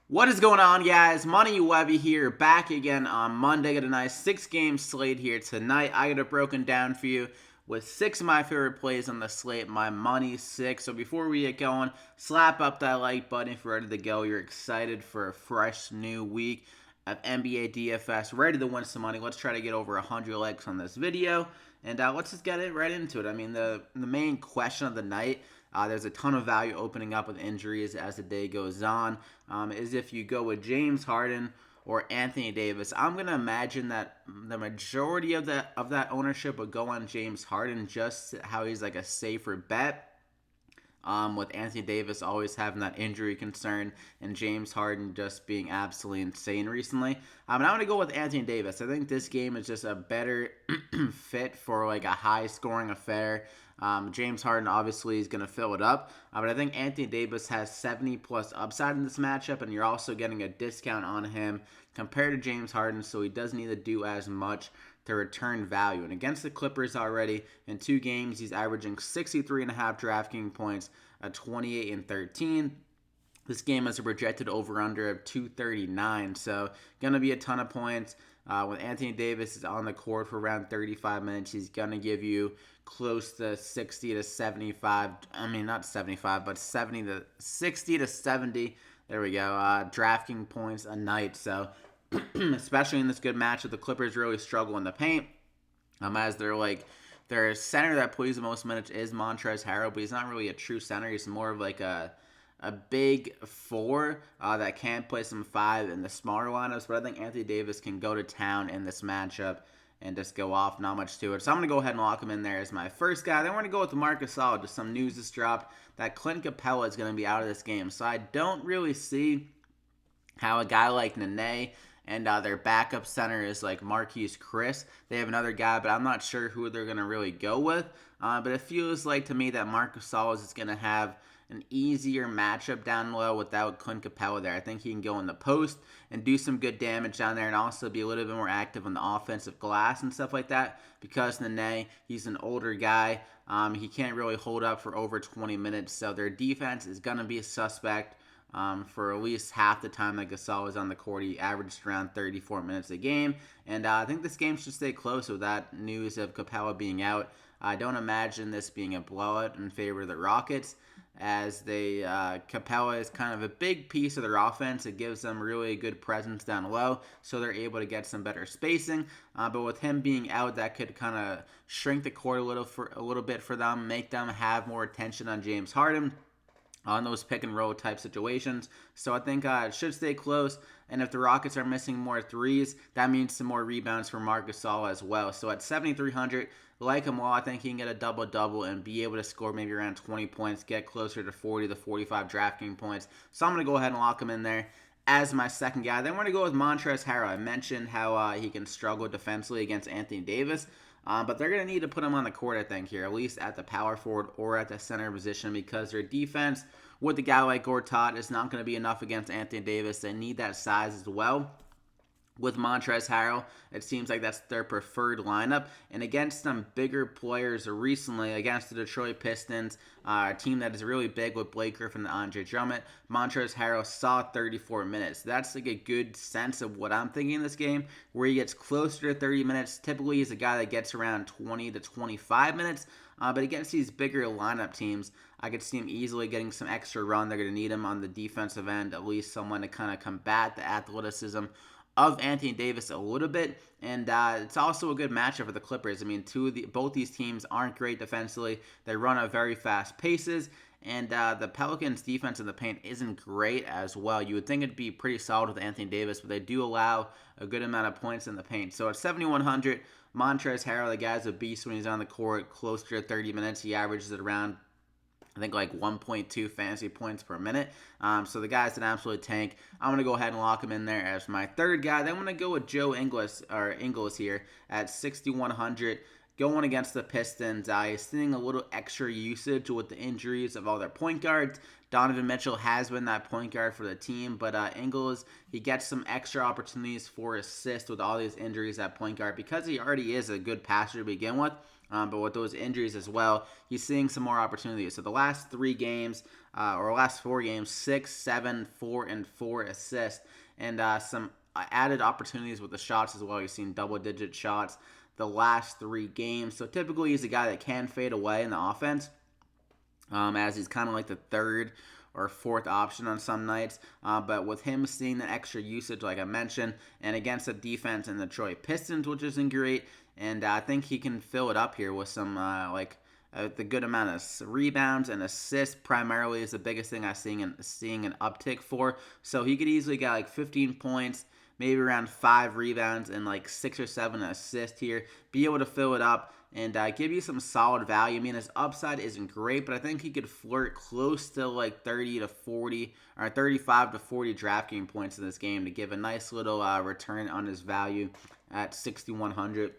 What is going on, guys? Money Webby here, back again on Monday. Got a nice 6-game slate here tonight. I got it broken down for you with 6 of my favorite plays on the slate, my money 6. So before we get going, slap up that like button if you're ready to go. You're excited for a fresh new week of NBA DFS, ready to win some money. Let's try to get over 100 likes on this video, and let's just get it right into it. I mean, the main question of the night, there's a ton of value opening up with injuries as the day goes on, is if you go with James Harden or Anthony Davis. I'm going to imagine that the majority of that ownership would go on James Harden, just how he's like a safer bet. With Anthony Davis always having that injury concern and James Harden just being absolutely insane recently. And I'm going to go with Anthony Davis. I think this game is just a better fit for like a high scoring affair. James Harden obviously is going to fill it up, but I think Anthony Davis has 70 plus upside in this matchup, and you're also getting a discount on him compared to James Harden, so he doesn't need to do as much to return value. And against the Clippers already, in 2 games, he's averaging 63.5 DraftKings points at 28 and 13. This game has a projected over-under of 239, so going to be a ton of points. When Anthony Davis is on the court for around 35 minutes, he's going to give you close to 60 to 75. I mean, not 75, but 60 to 70. There we go. DraftKings points a night. So, especially in this good matchup, the Clippers really struggle in the paint. As their center that plays the most minutes is Montrezl Harrell, but he's not really a true center. He's more of like a big 4 that can play some 5 in the smaller lineups. But I think Anthony Davis can go to town in this matchup and just go off. Not much to it. So I'm going to go ahead and lock him in there as my first guy. Then we're going to go with Marc Gasol. Just some news just dropped that Clint Capella is going to be out of this game. So I don't really see how a guy like Nene and their backup center is like Marquise Chris. They have another guy, but I'm not sure who they're going to really go with. But it feels like to me that Marc Gasol is going to have an easier matchup down low without Clint Capella there. I think he can go in the post and do some good damage down there and also be a little bit more active on the offensive glass and stuff like that, because Nene, he's an older guy. He can't really hold up for over 20 minutes, so their defense is going to be a suspect. For at least half the time that Gasol was on the court. He averaged around 34 minutes a game, and I think this game should stay close with that news of Capella being out. I don't imagine this being a blowout in favor of the Rockets, as Capella is kind of a big piece of their offense. It gives them really good presence down low, so they're able to get some better spacing. But with him being out, that could kind of shrink the court a little bit for them, make them have more attention on James Harden on those pick and roll type situations. So I think it should stay close. And if the Rockets are missing more threes, that means some more rebounds for Marc Gasol as well. So at 7,300, like him all, I think he can get a double-double and be able to score maybe around 20 points, get closer to 40 to 45 DraftKings points. So I'm going to go ahead and lock him in there as my second guy. Then we're going to go with Montrezl Harrell. I mentioned how he can struggle defensively against Anthony Davis. But they're going to need to put him on the court, I think, here, at least at the power forward or at the center position, because their defense with a guy like Gortat is not going to be enough against Anthony Davis. They need that size as well. With Montrezl Harrell, it seems like that's their preferred lineup. And against some bigger players recently, against the Detroit Pistons, a team that is really big with Blake Griffin and Andre Drummond, Montrezl Harrell saw 34 minutes. That's like a good sense of what I'm thinking in this game, where he gets closer to 30 minutes. Typically, he's a guy that gets around 20 to 25 minutes. But against these bigger lineup teams, I could see him easily getting some extra run. They're going to need him on the defensive end, at least someone to kind of combat the athleticism of Anthony Davis a little bit, and it's also a good matchup for the Clippers. I mean, both these teams aren't great defensively. They run at very fast paces, and the Pelicans' defense in the paint isn't great as well. You would think it'd be pretty solid with Anthony Davis, but they do allow a good amount of points in the paint. So at 7,100, Montrezl Harrell, the guy's a beast when he's on the court, closer to 30 minutes. He averages at around, I think, like 1.2 fantasy points per minute. So the guy's an absolute tank. I'm going to go ahead and lock him in there as my third guy. Then I'm going to go with Ingles here at 6,100. Going against the Pistons, he's seeing a little extra usage with the injuries of all their point guards. Donovan Mitchell has been that point guard for the team, but Ingles, he gets some extra opportunities for assists with all these injuries at point guard, because he already is a good passer to begin with. But with those injuries as well, he's seeing some more opportunities. So the last 3 games, or last 4 games, 6, 7, 4, and 4 assists, and some added opportunities with the shots as well. He's seen double-digit shots the last 3 games. So typically he's a guy that can fade away in the offense, as he's kind of like the third or fourth option on some nights. But with him seeing the extra usage, like I mentioned, and against the defense in the Detroit Pistons, which isn't great, and I think he can fill it up here with some the good amount of rebounds and assists primarily is the biggest thing I'm seeing an uptick for. So he could easily get like 15 points, maybe around 5 rebounds and like 6 or 7 assists here. Be able to fill it up and give you some solid value. I mean, his upside isn't great, but I think he could flirt close to like 30 to 40 or 35 to 40 DraftKings points in this game to give a nice little return on his value at 6,100.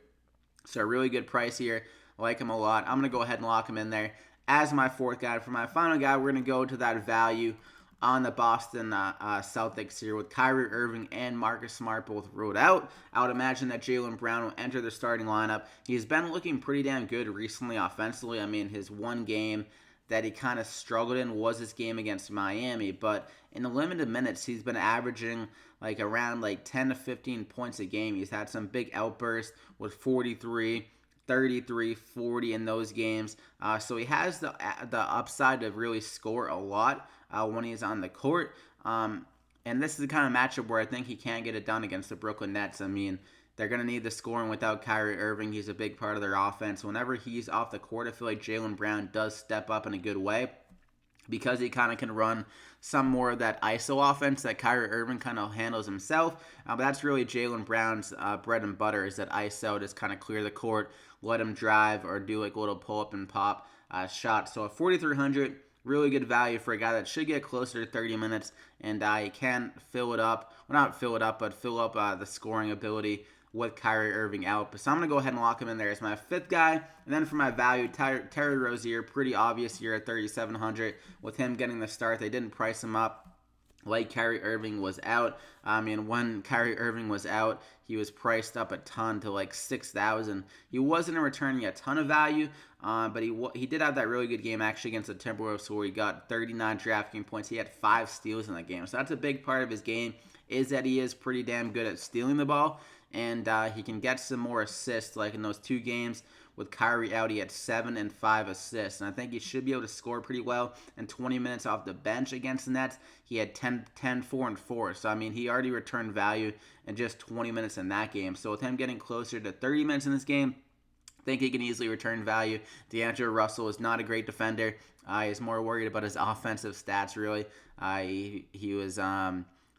So a really good price here. I like him a lot. I'm going to go ahead and lock him in there as my 4th guy. For my final guy, we're going to go to that value on the Boston Celtics here with Kyrie Irving and Marcus Smart both ruled out. I would imagine that Jaylen Brown will enter the starting lineup. He's been looking pretty damn good recently offensively. I mean, his one game that he kind of struggled in was his game against Miami, but in the limited minutes, he's been averaging like around like 10 to 15 points a game. He's had some big outbursts with 43, 33, 40 in those games. So he has the upside to really score a lot when he's on the court. And this is the kind of matchup where I think he can get it done against the Brooklyn Nets. I mean, they're going to need the scoring without Kyrie Irving. He's a big part of their offense. Whenever he's off the court, I feel like Jaylen Brown does step up in a good way because he kind of can run some more of that ISO offense that Kyrie Irving kind of handles himself. But that's really Jaylen Brown's bread and butter is that ISO, just kind of clear the court, let him drive, or do like a little pull-up and pop shot. So at 4,300, really good value for a guy that should get closer to 30 minutes, and he can fill it up. Well, not fill it up, but fill up the scoring ability with Kyrie Irving out. So I'm going to go ahead and lock him in there as my 5th guy. And then for my value, Terry Rozier, pretty obvious here at 3,700 with him getting the start. They didn't price him up like Kyrie Irving was out. And when Kyrie Irving was out, he was priced up a ton to like 6,000. He wasn't returning a ton of value, but he did have that really good game actually against the Timberwolves where he got 39 DraftKings points. He had 5 steals in that game. So that's a big part of his game is that he is pretty damn good at stealing the ball. And he can get some more assists like in those 2 games with Kyrie out, he had 7 and 5 assists. And I think he should be able to score pretty well. And 20 minutes off the bench against the Nets, he had 10, 4, and 4. So, I mean, he already returned value in just 20 minutes in that game. So, with him getting closer to 30 minutes in this game, I think he can easily return value. D'Angelo Russell is not a great defender. He's more worried about his offensive stats, really. He was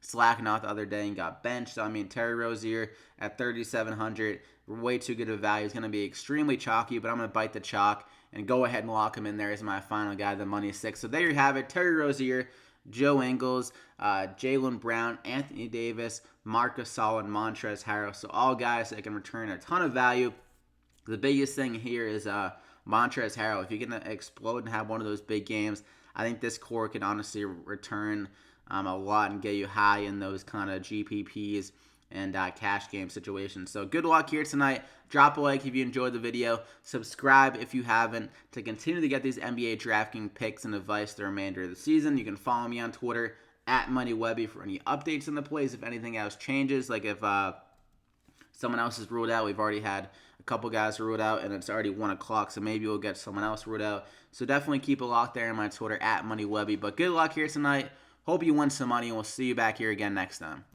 slacking off the other day and got benched. So, I mean, Terry Rozier at 3,700, way too good of value. He's going to be extremely chalky, but I'm going to bite the chalk and go ahead and lock him in there as my final guy, the money 6. So there you have it. Terry Rozier, Joe Ingles, Jaylen Brown, Anthony Davis, Marc Gasol, and Montrezl Harrell. So all guys that can return a ton of value. The biggest thing here is Montrezl Harrell. If you're going to explode and have one of those big games, I think this core can honestly return a lot and get you high in those kind of GPPs and cash game situations. So good luck here tonight. Drop a like if you enjoyed the video. Subscribe if you haven't to continue to get these NBA DraftKings picks and advice the remainder of the season. You can follow me on Twitter at MoneyWebby for any updates on the plays. If anything else changes, like if someone else is ruled out, we've already had a couple guys ruled out and it's already 1 o'clock, so maybe we'll get someone else ruled out. So definitely keep a lock there on my Twitter at MoneyWebby. But good luck here tonight. Hope you win some money, and we'll see you back here again next time.